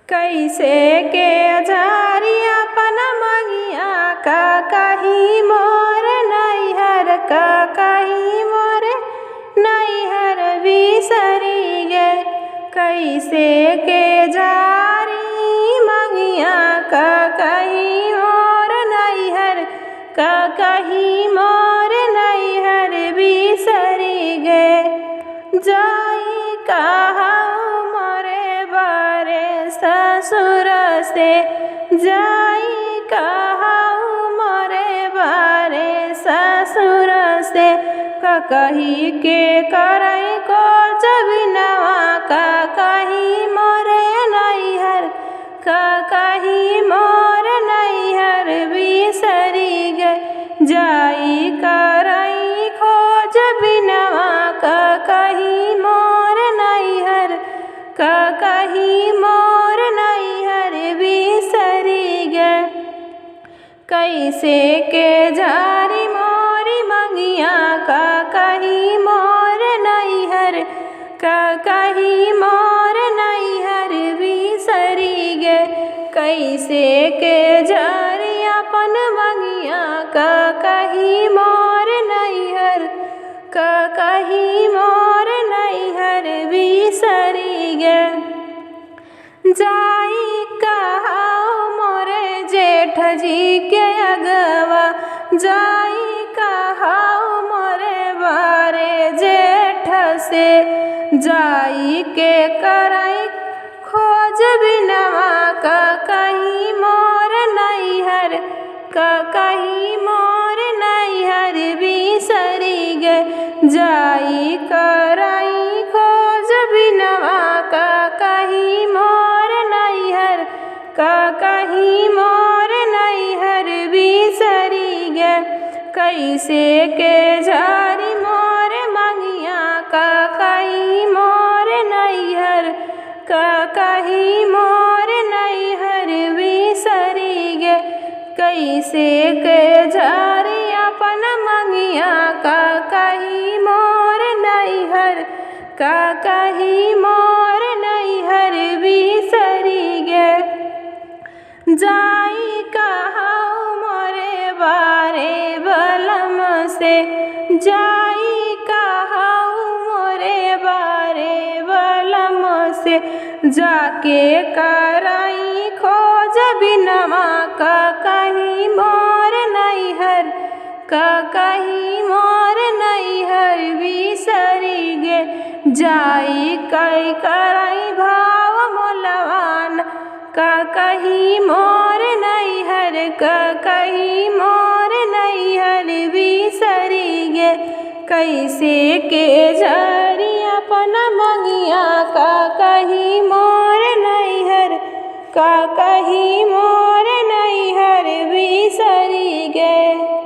कैसे के झारी अपन मंगिया का कही मोर नैहर का कही मोर नैहर बिसरी गे। कैसे के झारी मंगिया का कही मोर नैहर का कही मोर नैहर बिसरी गे। जाई कहूँ मोरे बारे ससुर से जाई कहूँ मोरे बारे ससुर से कही के करई को जब नवा कही मोरे नैहर कही मोर नैहर बिसरी गे। जाई करई खोज बिनवा कही मोर नैहर कही मोर नैहर बिसरी गे। कैसे के झारी मोरी मंगिया कही मोर नैहर कही मोर नैहर बिसरी गे। कैसे के झारी अपन मंगिया कही मोर नैहर कही मोर नैहर बिसरी गे। जाई कहूँ मोरे जेठ जी के अगवा जाई कहूँ मोरे बारे जेठ से जाई के करई खोज बिनवा कही मोर नैहर कही मोर नैहर बिसरी गे। जाई करई खोज बिनवा कही मोर नैहर कही मोर नैहर बिसरी गे। कैसे के झारी मोर मंगिया कही मोर नैहर कही मोर नैहर बिसरी गे। कैसे के झारी अपन मंगिया कही मोर नैहर कही मोर नैहर बिसरी गे। जाई कहूँ मोरे बारे बलम से जाई कहूँ मोरे बारे बलम से जाके करई खोज बिनवा कही मोर नैहर कही मोर नैहर बिसरी गे। जाई करई भाव मोलवान कही मोर नैहर कही मोर नैहर बिसरी गे। कैसे के झारी अपन मंगिया कही मोर नैहर कही मोर नैहर बिसरी गे।